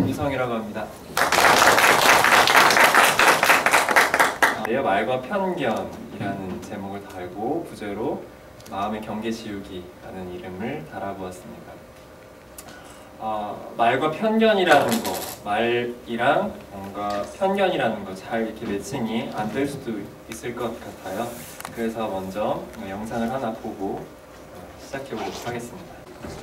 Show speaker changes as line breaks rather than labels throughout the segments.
김유성이라고 합니다. 내 말과 편견이라는 제목을 달고 부제로 마음의 경계 지우기라는 이름을 달아보았습니다. 말과 편견이라는 거, 말이랑 뭔가 편견이라는 거 잘 이렇게 매칭이 안 될 수도 있을 것 같아요. 그래서 먼저 영상을 하나 보고 시작해 보도록 하겠습니다.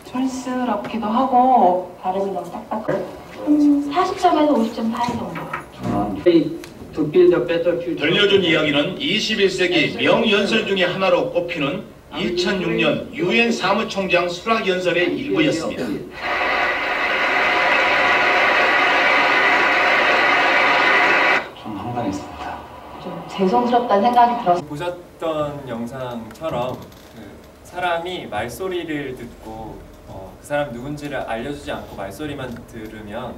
촌스럽기도 하고 발음이 너무 딱딱해. 40점에서 50점 사이 정도.
들려준 이야기는 21세기 명연설 중에 하나로 꼽히는 2006년 유엔 사무총장 수락연설의 일부였습니다.
좀 황당했습니다.
좀 죄송스럽다는 생각이 들었어요.
보셨던 영상처럼 사람이 말소리를 듣고 그 사람 누군지를 알려주지 않고 말소리만 들으면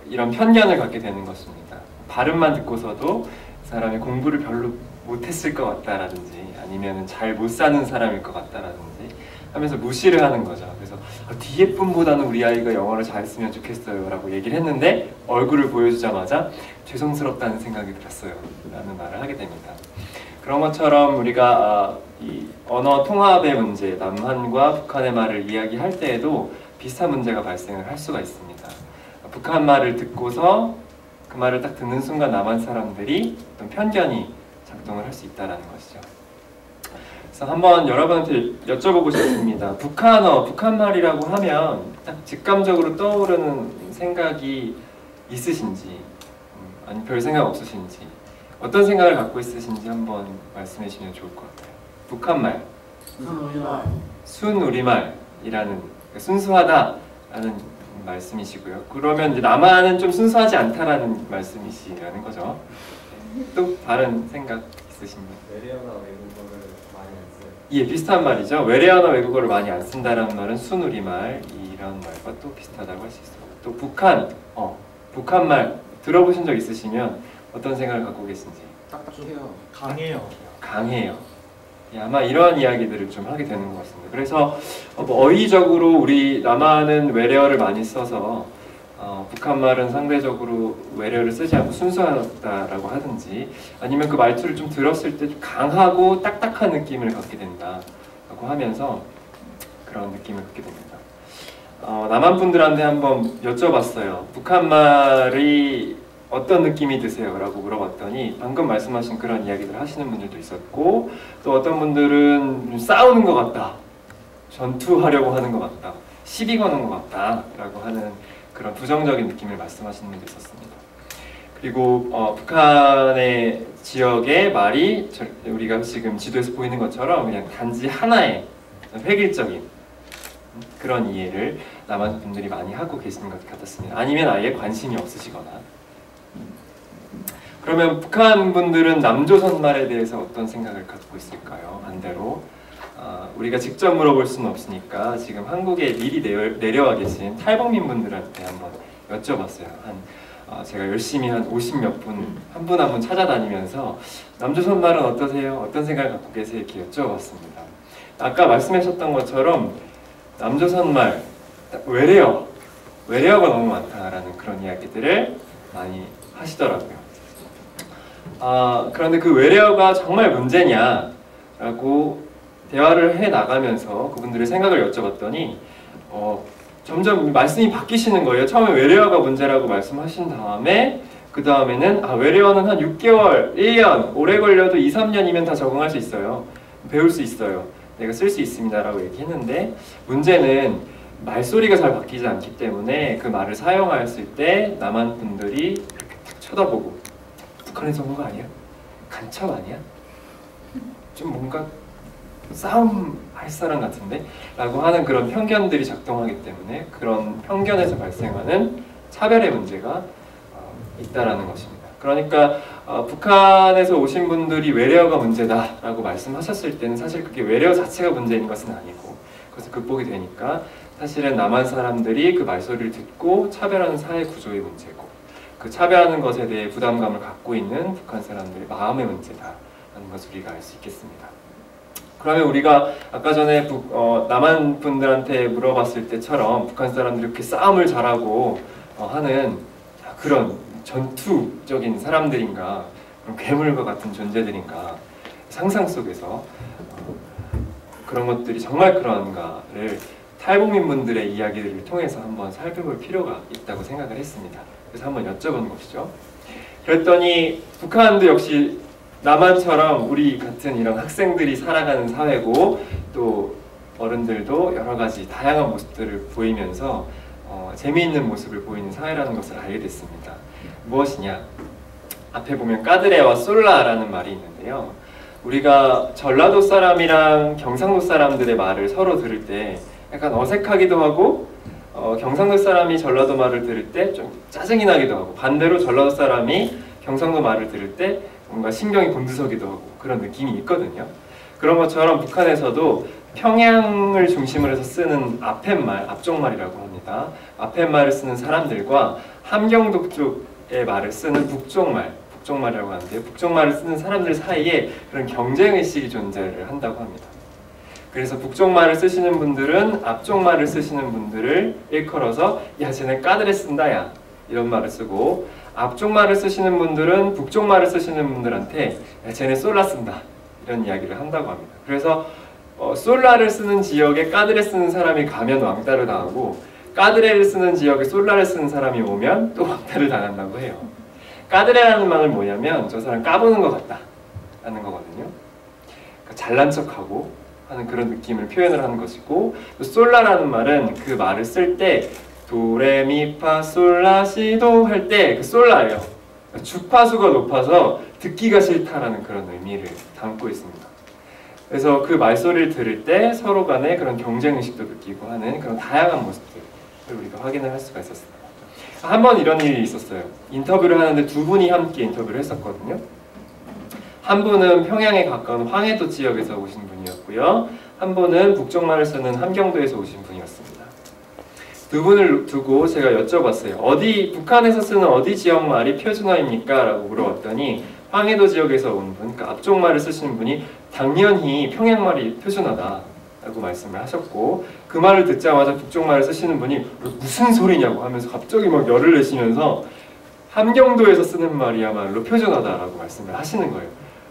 이런 편견을 갖게 되는 것입니다. 발음만 듣고서도 그 사람이 공부를 별로 못했을 것 같다라든지 아니면 잘 못 사는 사람일 것 같다라든지 하면서 무시를 하는 거죠. 그래서 뒤에 분보다는 우리 아이가 영어를 잘했으면 좋겠어요 라고 얘기를 했는데 얼굴을 보여주자마자 죄송스럽다는 생각이 들었어요 라는 말을 하게 됩니다. 그런 것처럼 우리가 이 언어 통합의 문제, 남한과 북한의 말을 이야기할 때에도 비슷한 문제가 발생을 할 수가 있습니다. 북한 말을 듣고서 그 말을 딱 듣는 순간 남한 사람들이 어떤 편견이 작동을 할 수 있다는 것이죠. 그래서 한번 여러분한테 여쭤보고 싶습니다. 북한어, 북한말이라고 하면 딱 직감적으로 떠오르는 생각이 있으신지 아니 별 생각 없으신지 어떤 생각을 갖고 있으신지 한번 말씀해 주시면 좋을 것 같아요. 북한말, 순우리말이라는 순수하다라는 말씀이시고요. 그러면 이제 남한은 좀 순수하지 않다라는 말씀이시라는 거죠. 또 다른 생각 있으십니까?
외래어나 외국어를 많이 안 써요.
예, 비슷한 말이죠. 외래어나 외국어를 많이 안 쓴다라는 말은 순우리말 이런 말과 또 비슷하다고 할 수 있어요. 또 북한말 들어보신 적 있으시면 어떤 생각을 갖고 계신지?
딱딱해요.
강해요. 예, 아마 이런 이야기들을 좀 하게 되는 것 같습니다. 그래서 어휘적으로 우리 남한은 외래어를 많이 써서 북한말은 상대적으로 외래어를 쓰지 않고 순수하다라고 하든지 아니면 그 말투를 좀 들었을 때 좀 강하고 딱딱한 느낌을 갖게 된다라고 하면서 그런 느낌을 갖게 됩니다. 남한 분들한테 한번 여쭤봤어요. 북한말이 어떤 느낌이 드세요? 라고 물어봤더니 방금 말씀하신 그런 이야기들 하시는 분들도 있었고 또 어떤 분들은 싸우는 것 같다, 전투하려고 하는 것 같다, 시비 거는 것 같다 라고 하는 그런 부정적인 느낌을 말씀하시는 분도 있었습니다. 그리고 북한의 지역의 말이 우리가 지금 지도에서 보이는 것처럼 그냥 단지 하나의 획일적인 그런 이해를 남한 분들이 많이 하고 계시는 것 같았습니다. 아니면 아예 관심이 없으시거나. 그러면 북한 분들은 남조선 말에 대해서 어떤 생각을 갖고 있을까요? 반대로 우리가 직접 물어볼 수는 없으니까 지금 한국에 미리 내려와 계신 탈북민 분들한테 한번 여쭤봤어요. 제가 열심히 한 50몇 분, 한 분 한 분 찾아다니면서 남조선 말은 어떠세요? 어떤 생각을 갖고 계세요? 이렇게 여쭤봤습니다. 아까 말씀하셨던 것처럼 남조선 말, 외래어가 너무 많다라는 그런 이야기들을 많이 하시더라고요. 그런데 그 외래어가 정말 문제냐라고 대화를 해 나가면서 그분들의 생각을 여쭤봤더니 점점 말씀이 바뀌시는 거예요. 처음에 외래어가 문제라고 말씀하신 다음에 그 다음에는 외래어는 한 6개월, 1년, 오래 걸려도 2, 3년이면 다 적응할 수 있어요. 배울 수 있어요. 내가 쓸 수 있습니다 라고 얘기했는데 문제는 말소리가 잘 바뀌지 않기 때문에 그 말을 사용했을 때 남한 분들이 이렇게 딱 쳐다보고 북한에서 온 거 아니야? 간첩 아니야? 좀 뭔가 싸움 할 사람 같은데? 라고 하는 그런 편견들이 작동하기 때문에 그런 편견에서 발생하는 차별의 문제가 있다라는 것입니다. 그러니까 북한에서 오신 분들이 외래어가 문제다라고 말씀하셨을 때는 사실 그게 외래어 자체가 문제인 것은 아니고 그것을 극복이 되니까 사실은 남한 사람들이 그 말소리를 듣고 차별하는 사회 구조의 문제고 그 차별하는 것에 대해 부담감을 갖고 있는 북한 사람들의 마음의 문제다라는 것을 우리가 알 수 있겠습니다. 그러면 우리가 아까 전에 남한 분들한테 물어봤을 때처럼 북한 사람들이 이렇게 싸움을 잘하고 하는 그런 전투적인 사람들인가, 그런 괴물과 같은 존재들인가, 상상 속에서 그런 것들이 정말 그러한가를 탈북민분들의 이야기를 통해서 한번 살펴볼 필요가 있다고 생각을 했습니다. 그래서 한번 여쭤본 것이죠. 그랬더니 북한도 역시 남한처럼 우리 같은 이런 학생들이 살아가는 사회고, 또 어른들도 여러 가지 다양한 모습들을 보이면서 재미있는 모습을 보이는 사회라는 것을 알게 됐습니다. 무엇이냐? 앞에 보면 까드레와 솔라라는 말이 있는데요. 우리가 전라도 사람이랑 경상도 사람들의 말을 서로 들을 때 약간 어색하기도 하고, 경상도 사람이 전라도 말을 들을 때 좀 짜증이 나기도 하고, 반대로 전라도 사람이 경상도 말을 들을 때 뭔가 신경이 곤두서기도 하고 그런 느낌이 있거든요. 그런 것처럼 북한에서도 평양을 중심으로 해서 쓰는 아팻말, 앞쪽말이라고 합니다. 아팻말을 쓰는 사람들과 함경도 쪽의 말을 쓰는 북쪽말이라고 하는데요. 북쪽말을 쓰는 사람들 사이에 그런 경쟁의식이 존재를 한다고 합니다. 그래서 북쪽말을 쓰시는 분들은 앞쪽말을 쓰시는 분들을 일컬어서 야 쟤네 까드레 쓴다 야 이런 말을 쓰고, 앞쪽말을 쓰시는 분들은 북쪽말을 쓰시는 분들한테 야 쟤네 솔라 쓴다 이런 이야기를 한다고 합니다. 그래서 솔라를 쓰는 지역에 까드레 쓰는 사람이 가면 왕따를 당하고, 까드레를 쓰는 지역에 솔라를 쓰는 사람이 오면 또 왕따를 당한다고 해요. 까드레라는 말은 뭐냐면 저 사람 까부는 것 같다 라는 거거든요. 그러니까 잘난 척하고 하는 그런 느낌을 표현을 하는 것이고, 또 솔라라는 말은 그 말을 쓸 때 도레미파솔라시도 할 때 그 솔라예요. 주파수가 높아서 듣기가 싫다라는 그런 의미를 담고 있습니다. 그래서 그 말소리를 들을 때 서로 간에 그런 경쟁의식도 느끼고 하는 그런 다양한 모습들을 우리가 확인을 할 수가 있었습니다. 한 번 이런 일이 있었어요. 인터뷰를 하는데 두 분이 함께 인터뷰를 했었거든요. 한 분은 평양에 가까운 황해도 지역에서 오신 분이었고요. 한 분은 북쪽말을 쓰는 함경도에서 오신 분이었습니다. 두 분을 두고 제가 여쭤봤어요. 북한에서 쓰는 어디 지역 말이 표준어입니까? 라고 물어봤더니 황해도 지역에서 온 분, 그러니까 앞쪽말을 쓰시는 분이 당연히 평양말이 표준어다 라고 말씀을 하셨고, 그 말을 듣자마자 북쪽말을 쓰시는 분이 무슨 소리냐고 하면서 갑자기 막 열을 내시면서 함경도에서 쓰는 말이야말로 표준어다라고 말씀을 하시는 거예요.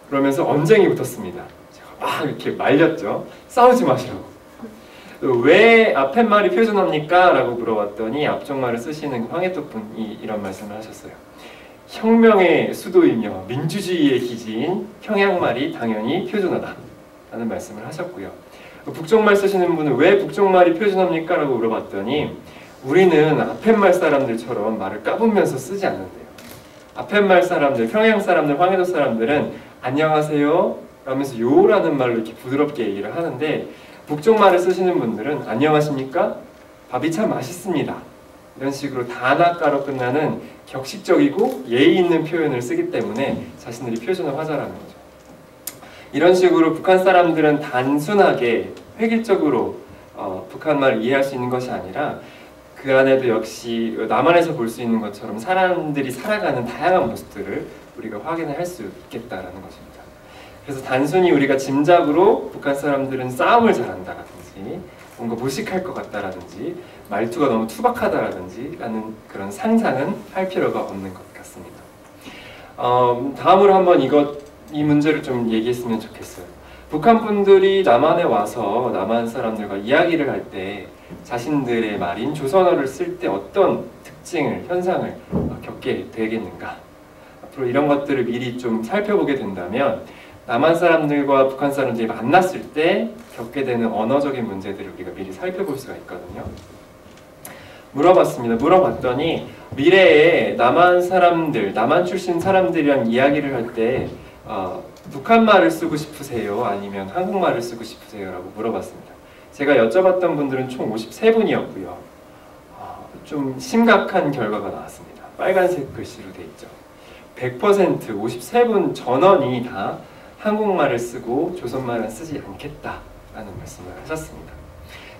그러면서 언쟁이 붙었습니다. 제가 막 이렇게 말렸죠. 싸우지 마시라고. 왜 아팻말이 표준어입니까? 라고 물어봤더니 앞쪽말을 쓰시는 황해도 분이 이런 말씀을 하셨어요. 혁명의 수도이며 민주주의의 기지인 평양말이 당연히 표준어다 라는 말씀을 하셨고요. 북쪽말 쓰시는 분은 왜 북쪽말이 표준어입니까? 라고 물어봤더니 우리는 아팻말 사람들처럼 말을 까부면서 쓰지 않는데요. 아팻말 사람들, 평양 사람들, 황해도 사람들은 안녕하세요 라면서 요라는 말로 이렇게 부드럽게 얘기를 하는데, 북쪽말을 쓰시는 분들은 안녕하십니까? 밥이 참 맛있습니다. 이런 식으로 단아가로 끝나는 격식적이고 예의 있는 표현을 쓰기 때문에 자신들이 표준어 화자라는 거죠. 이런 식으로 북한 사람들은 단순하게 획일적으로 북한말을 이해할 수 있는 것이 아니라 그 안에도 역시 남한에서 볼 수 있는 것처럼 사람들이 살아가는 다양한 모습들을 우리가 확인을 할 수 있겠다라는 것입니다. 그래서 단순히 우리가 짐작으로 북한 사람들은 싸움을 잘한다라든지 뭔가 무식할 것 같다라든지 말투가 너무 투박하다라든지 라는 그런 상상은 할 필요가 없는 것 같습니다. 다음으로 한번 이 문제를 좀 얘기했으면 좋겠어요. 북한 분들이 남한에 와서 남한 사람들과 이야기를 할 때 자신들의 말인 조선어를 쓸 때 어떤 특징을, 현상을 겪게 되겠는가? 앞으로 이런 것들을 미리 좀 살펴보게 된다면 남한 사람들과 북한 사람들이 만났을 때 겪게 되는 언어적인 문제들을 우리가 미리 살펴볼 수가 있거든요. 물어봤습니다. 물어봤더니 미래에 남한 사람들, 남한 출신 사람들이랑 이야기를 할 때 북한말을 쓰고 싶으세요? 아니면 한국말을 쓰고 싶으세요? 라고 물어봤습니다. 제가 여쭤봤던 분들은 총 53분이었고요. 좀 심각한 결과가 나왔습니다. 빨간색 글씨로 돼 있죠. 100% 53분 전원이 다 한국말을 쓰고 조선말은 쓰지 않겠다라는 말씀을 하셨습니다.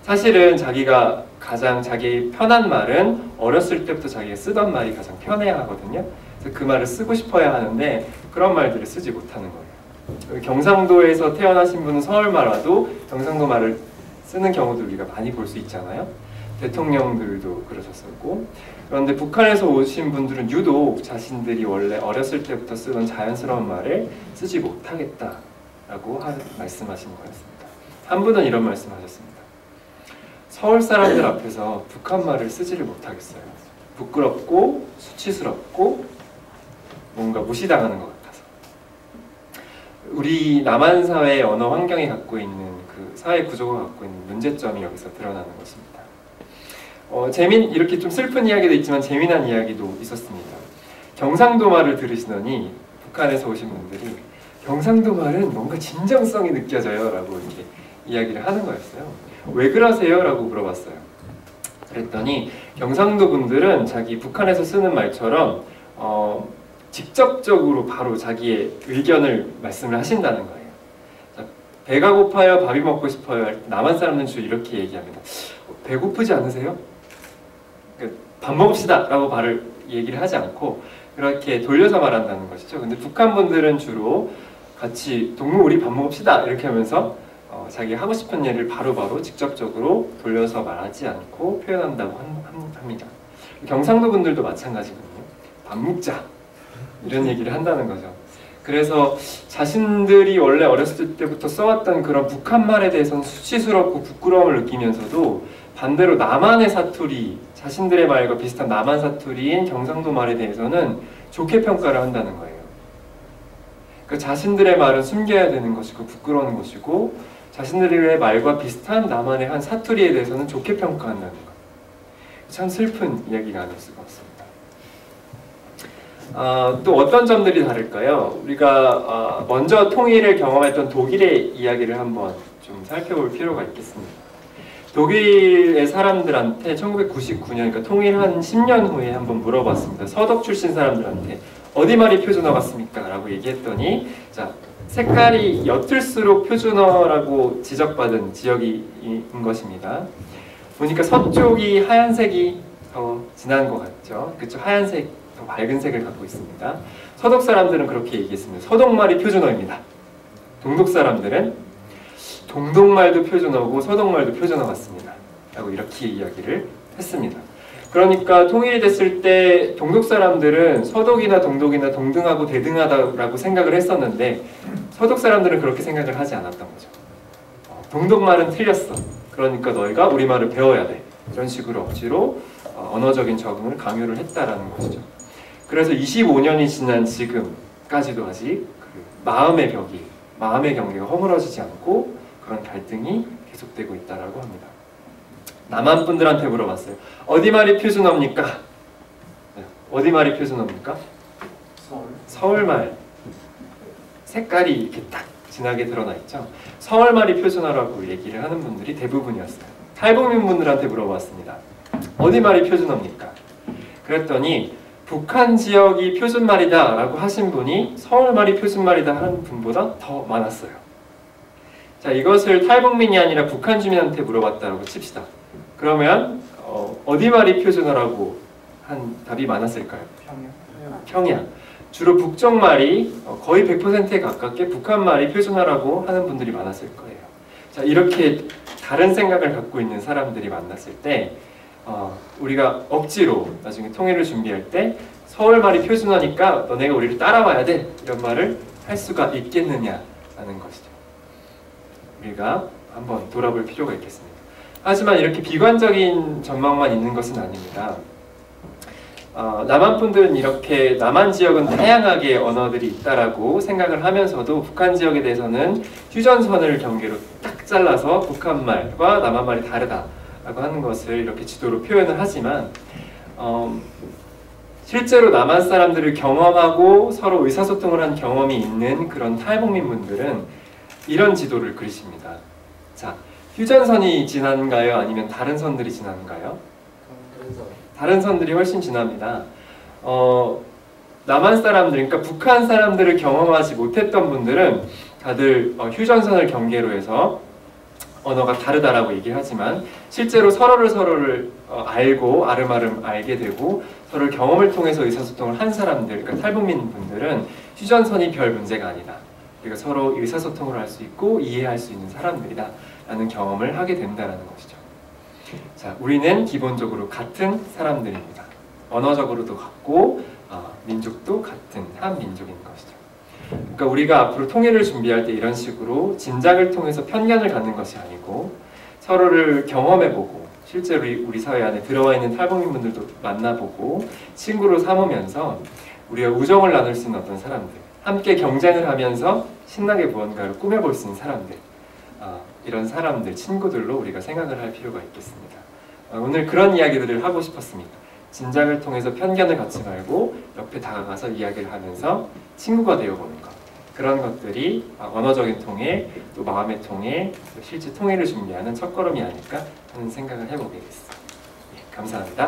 사실은 자기가 가장 자기 편한 말은 어렸을 때부터 자기가 쓰던 말이 가장 편해야 하거든요. 그래서 그 말을 쓰고 싶어야 하는데 그런 말들을 쓰지 못하는 거예요. 경상도에서 태어나신 분은 서울말 와도 경상도 말을 쓰는 경우도 우리가 많이 볼 수 있잖아요. 대통령들도 그러셨었고, 그런데 북한에서 오신 분들은 유독 자신들이 원래 어렸을 때부터 쓰던 자연스러운 말을 쓰지 못하겠다라고 말씀하신 거였습니다. 한 분은 이런 말씀하셨습니다. 서울 사람들 앞에서 북한 말을 쓰지를 못하겠어요. 부끄럽고 수치스럽고 뭔가 무시당하는 것 같아서. 우리 남한 사회의 언어 환경이 갖고 있는 그 사회 구조가 갖고 있는 문제점이 여기서 드러나는 것입니다. 이렇게 좀 슬픈 이야기도 있지만 재미난 이야기도 있었습니다. 경상도 말을 들으시더니 북한에서 오신 분들이 경상도 말은 뭔가 진정성이 느껴져요 라고 이렇게 이야기를 하는 거였어요. 왜 그러세요? 라고 물어봤어요. 그랬더니 경상도 분들은 자기 북한에서 쓰는 말처럼 직접적으로 바로 자기의 의견을 말씀을 하신다는 거예요. 자, 배가 고파요? 밥이 먹고 싶어요? 남한 사람들은 주로 이렇게 얘기합니다. 배고프지 않으세요? 밥 먹읍시다 라고 얘기를 하지 않고 그렇게 돌려서 말한다는 것이죠. 근데 북한 분들은 주로 같이 동무 우리 밥 먹읍시다 이렇게 하면서 자기 하고 싶은 얘기를 바로바로 직접적으로 돌려서 말하지 않고 표현한다고 합니다. 경상도 분들도 마찬가지거든요. 밥 먹자 이런 얘기를 한다는 거죠. 그래서 자신들이 원래 어렸을 때부터 써왔던 그런 북한 말에 대해서는 수치스럽고 부끄러움을 느끼면서도 반대로 남한의 사투리, 자신들의 말과 비슷한 남한 사투리인 경상도 말에 대해서는 좋게 평가를 한다는 거예요. 그러니까 자신들의 말은 숨겨야 되는 것이고 부끄러운 것이고 자신들의 말과 비슷한 남한의 한 사투리에 대해서는 좋게 평가한다는 것. 참 슬픈 이야기가 아닐 수가 없습니다. 또 어떤 점들이 다를까요? 우리가 먼저 통일을 경험했던 독일의 이야기를 한번 좀 살펴볼 필요가 있겠습니다. 독일의 사람들한테 1999년, 그러니까 통일한 10년 후에 한번 물어봤습니다. 서독 출신 사람들한테 어디 말이 표준어 같습니까? 라고 얘기했더니 자, 색깔이 옅을수록 표준어라고 지적받은 지역인 것입니다. 보니까 서쪽이 하얀색이 더 진한 것 같죠? 그쵸? 하얀색, 더 밝은 색을 갖고 있습니다. 서독 사람들은 그렇게 얘기했습니다. 서독말이 표준어입니다. 동독 사람들은 동독말도 표준어고 서독말도 표준어 같습니다. 라고 이렇게 이야기를 했습니다. 그러니까 통일이 됐을 때 동독 사람들은 서독이나 동독이나 동등하고 대등하다라고 생각을 했었는데 서독 사람들은 그렇게 생각을 하지 않았던 거죠. 동독말은 틀렸어. 그러니까 너희가 우리말을 배워야 돼. 이런 식으로 억지로 언어적인 적응을 강요를 했다라는 것이죠. 그래서 25년이 지난 지금까지도 아직 그 마음의 벽이, 마음의 경계가 허물어지지 않고 그런 갈등이 계속되고 있다라고 합니다. 남한 분들한테 물어봤어요. 어디 말이 표준어입니까? 어디 말이 표준어입니까? 서울말. 색깔이 이렇게 딱 진하게 드러나 있죠. 서울말이 표준어라고 얘기를 하는 분들이 대부분이었어요. 탈북민 분들한테 물어봤습니다. 어디 말이 표준어입니까? 그랬더니 북한 지역이 표준말이다 라고 하신 분이 서울말이 표준말이다 하는 분보다 더 많았어요. 자, 이것을 탈북민이 아니라 북한 주민한테 물어봤다고 칩시다. 그러면 어디 말이 표준어라고 한 답이 많았을까요? 평양. 주로 북쪽 말이 거의 100%에 가깝게 북한 말이 표준어라고 하는 분들이 많았을 거예요. 자, 이렇게 다른 생각을 갖고 있는 사람들이 만났을 때 우리가 억지로 나중에 통일을 준비할 때 서울 말이 표준어니까 너네가 우리를 따라와야 돼 이런 말을 할 수가 있겠느냐라는 것이죠. 우리가 한번 돌아볼 필요가 있겠습니다. 하지만 이렇게 비관적인 전망만 있는 것은 아닙니다. 남한 분들은 이렇게 남한 지역은 다양하게 언어들이 있다라고 생각을 하면서도 북한 지역에 대해서는 휴전선을 경계로 딱 잘라서 북한 말과 남한 말이 다르다라고 하는 것을 이렇게 지도로 표현을 하지만 실제로 남한 사람들을 경험하고 서로 의사소통을 한 경험이 있는 그런 탈북민 분들은 이런 지도를 그리십니다. 자, 휴전선이 지난가요? 아니면 다른 선들이 지난가요? 다른 선들이 훨씬 지납니다. 남한 사람들, 그러니까 북한 사람들을 경험하지 못했던 분들은 다들 휴전선을 경계로 해서 언어가 다르다라고 얘기를 하지만 실제로 서로를 알고 아름아름 알게 되고 서로를 경험을 통해서 의사소통을 한 사람들, 그러니까 탈북민 분들은 휴전선이 별 문제가 아니다. 우리가 서로 의사소통을 할 수 있고 이해할 수 있는 사람들이다 라는 경험을 하게 된다는 것이죠. 자, 우리는 기본적으로 같은 사람들입니다. 언어적으로도 같고 민족도 같은 한 민족인 것이죠. 그러니까 우리가 앞으로 통일을 준비할 때 이런 식으로 진작을 통해서 편견을 갖는 것이 아니고 서로를 경험해보고 실제로 우리 사회 안에 들어와 있는 탈북민분들도 만나보고 친구로 삼으면서 우리가 우정을 나눌 수 있는 어떤 사람들, 함께 경쟁을 하면서 신나게 무언가를 꾸며볼 수 있는 사람들, 이런 사람들, 친구들로 우리가 생각을 할 필요가 있겠습니다. 오늘 그런 이야기들을 하고 싶었습니다. 진작을 통해서 편견을 갖지 말고 옆에 다가가서 이야기를 하면서 친구가 되어보는 것, 그런 것들이 언어적인 통일, 또 마음의 통일, 또 실제 통일을 준비하는 첫걸음이 아닐까 하는 생각을 해보게 됐습니다. 예, 감사합니다.